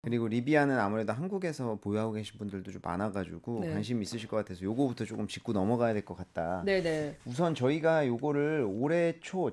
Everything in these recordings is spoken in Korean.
그리고 리비아는 아무래도 한국에서 보유하고 계신 분들도 좀 많아가지고 네. 관심 있으실 것 같아서 요거부터 조금 짚고 넘어가야 될 것 같다. 네네. 우선 저희가 요거를 올해 초가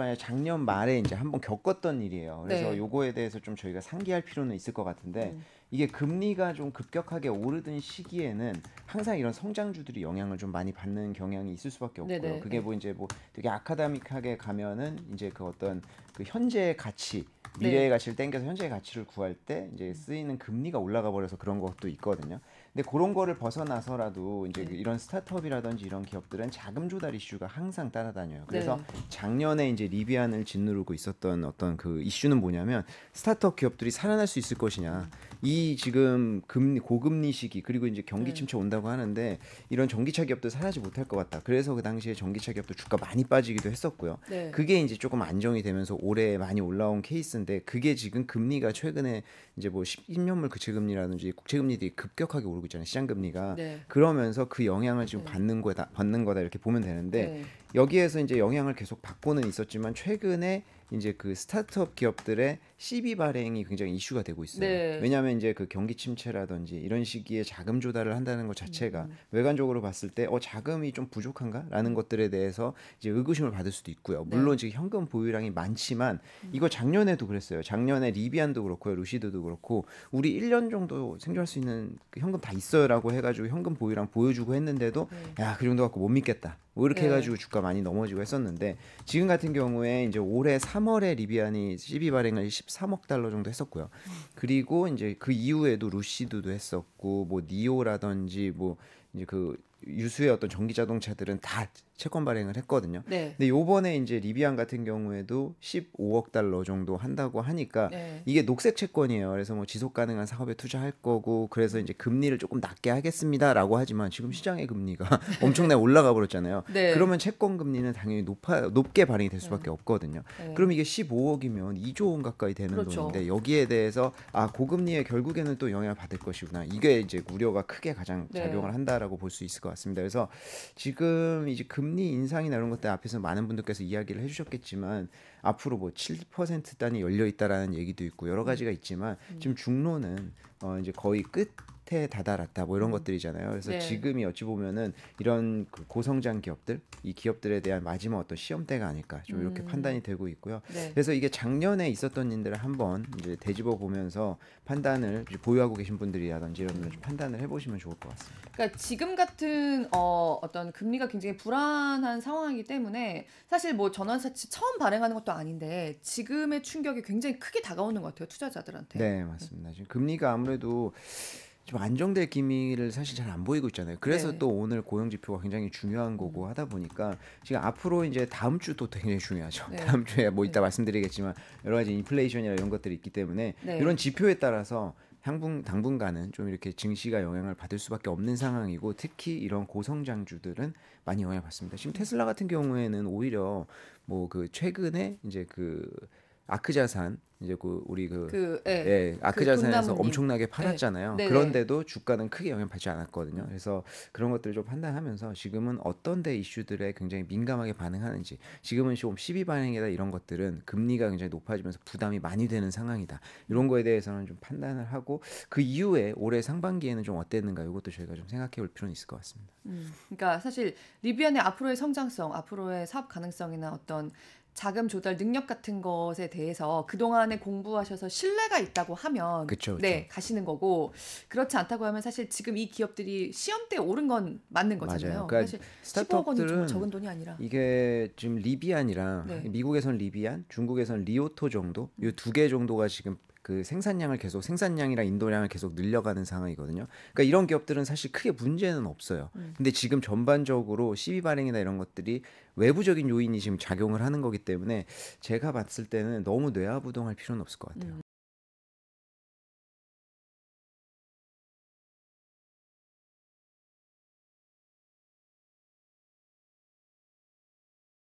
아니라 작년 말에 이제 한번 겪었던 일이에요. 그래서 네. 요거에 대해서 좀 저희가 상기할 필요는 있을 것 같은데, 음. 이게 금리가 좀 급격하게 오르던 시기에는 항상 이런 성장주들이 영향을 좀 많이 받는 경향이 있을 수밖에 없고요. 네네. 그게 네. 뭐 이제 뭐 되게 아카데믹하게 가면은 이제 그 어떤 그 현재의 가치, 미래의 네. 가치를 땡겨서 현재의 가치를 구할 때 이제 쓰이는 금리가 올라가 버려서 그런 것도 있거든요. 근데 그런 거를 벗어나서라도 이제 그 네. 이런 스타트업이라든지 이런 기업들은 자금 조달 이슈가 항상 따라다녀요. 그래서 네. 작년에 이제 리비안을 짓누르고 있었던 어떤 그 이슈는 뭐냐면, 스타트업 기업들이 살아날 수 있을 것이냐. 이 지금 금리 고금리 시기, 그리고 이제 경기 네. 침체 온다고 하는데 이런 전기차 기업들 살아나지 못할 것 같다. 그래서 그 당시에 전기차 기업도 주가 많이 빠지기도 했었고요. 네. 그게 이제 조금 안정이 되면서 올해 많이 올라온 케이스인데, 그게 지금 금리가 최근에 이제 뭐 10년물 국채금리라든지 국채금리들이 급격하게 오르고 있잖아요. 시장금리가. 네. 그러면서 그 영향을 지금 네. 받는 거다 이렇게 보면 되는데, 네. 여기에서 이제 영향을 계속 받고는 있었지만 최근에 이제 그 스타트업 기업들의 CB 발행이 굉장히 이슈가 되고 있어요. 네. 왜냐하면 이제 그 경기 침체라든지 이런 시기에 자금 조달을 한다는 것 자체가 외관적으로 봤을 때 자금이 좀 부족한가라는 것들에 대해서 이제 의구심을 받을 수도 있고요. 물론 네. 지금 현금 보유량이 많지만 이거 작년에도 그랬어요. 작년에 리비안도 그렇고요, 루시드도 그렇고 우리 1년 정도 생존할 수 있는 그 현금 다 있어요라고 해가지고 현금 보유량 보여주고 했는데도, 네. 야, 그 정도 갖고 못 믿겠다, 뭐 이렇게 네. 해가지고 주가 많이 넘어지고 했었는데, 지금 같은 경우에 이제 올해 3월에 리비안이 CB 발행을 13억 달러 정도 했었고요. 그리고 이제 그 이후에도 루시드도 했었고 뭐 니오라든지 뭐 이제 그 유수의 어떤 전기 자동차들은 다 채권 발행을 했거든요. 네. 근데 요번에 이제 리비안 같은 경우에도 15억 달러 정도 한다고 하니까 네. 이게 녹색 채권이에요. 그래서 뭐 지속 가능한 사업에 투자할 거고, 그래서 이제 금리를 조금 낮게 하겠습니다라고 하지만 지금 시장의 금리가 엄청나게 올라가 버렸잖아요. 네. 그러면 채권 금리는 당연히 높게 발행이 될 네. 수밖에 없거든요. 네. 그럼 이게 15억이면 2조 원 가까이 되는 그렇죠. 돈인데, 여기에 대해서 고금리에 결국에는 또 영향을 받을 것이구나. 이게 이제 우려가 크게 가장 네. 작용을 한다라고 볼 수 있을 것 같습니다. 그래서 지금 이제 금리 인상이나 이런 것들 앞에서 많은 분들께서 이야기를 해주셨겠지만, 앞으로 뭐 7% 단위 열려 있다라는 얘기도 있고 여러 가지가 있지만, 지금 중로는 이제 거의 끝에 다다랐다 뭐 이런 것들이잖아요. 그래서 네. 지금이 어찌 보면은 이런 그 고성장 기업들, 이 기업들에 대한 마지막 어떤 시험대가 아닐까 좀 이렇게 판단이 되고 있고요. 네. 그래서 이게 작년에 있었던 일들을 한번 이제 되짚어 보면서 판단을, 이제 보유하고 계신 분들이라든지 이런 분들 좀 판단을 해보시면 좋을 것 같습니다. 그러니까 지금 같은 어떤 금리가 굉장히 불안한 상황이기 때문에 사실 뭐 전환사채 처음 발행하는 것도 아닌데 지금의 충격이 굉장히 크게 다가오는 것 같아요, 투자자들한테. 네, 맞습니다. 지금 금리가 아무래도 좀 안정될 기미를 사실 잘 안 보이고 있잖아요. 그래서 네. 또 오늘 고용 지표가 굉장히 중요한 거고 하다 보니까, 지금 앞으로 이제 다음 주도 굉장히 중요하죠. 네. 다음 주에 뭐 네. 이따 말씀드리겠지만 여러 가지 인플레이션이나 이런 것들이 있기 때문에 이런 네. 지표에 따라서 당분간은 좀 이렇게 증시가 영향을 받을 수밖에 없는 상황이고, 특히 이런 고성장주들은 많이 영향을 받습니다. 지금 테슬라 같은 경우에는 오히려 뭐 그 최근에 이제 그 아크 자산, 이제 그 우리 그 예. 예, 아크 그 자산에서 돈나무님. 엄청나게 예. 팔았잖아요. 네네. 그런데도 주가는 크게 영향받지 않았거든요. 그래서 그런 것들을 좀 판단하면서 지금은 어떤 데 이슈들에 굉장히 민감하게 반응하는지, 지금은 좀 시비 반응이다 이런 것들은 금리가 굉장히 높아지면서 부담이 많이 되는 상황이다, 이런 거에 대해서는 좀 판단을 하고, 그 이후에 올해 상반기에는 좀 어땠는가, 이것도 저희가 좀 생각해 볼 필요는 있을 것 같습니다. 그러니까 사실 리비안의 앞으로의 성장성, 앞으로의 사업 가능성이나 어떤 자금 조달 능력 같은 것에 대해서 그동안에 공부하셔서 신뢰가 있다고 하면 그렇죠, 그렇죠. 네, 가시는 거고 그렇지 않다고 하면 사실 지금 이 기업들이 시험대에 오른 건 맞는 맞아요. 거잖아요. 그러니까 사실 15억 원이 정말 스타트업들은 적은 돈이 아니라. 이게 지금 리비안이랑, 네. 미국에선 리비안, 중국에선 리오토 정도, 이 두 개 정도가 지금 그 생산량이랑 인도량을 계속 늘려가는 상황이거든요. 그러니까 이런 기업들은 사실 크게 문제는 없어요. 근데 지금 전반적으로 시비 발행이나 이런 것들이 외부적인 요인이 지금 작용을 하는 거기 때문에 제가 봤을 때는 너무 뇌아부동할 필요는 없을 것 같아요.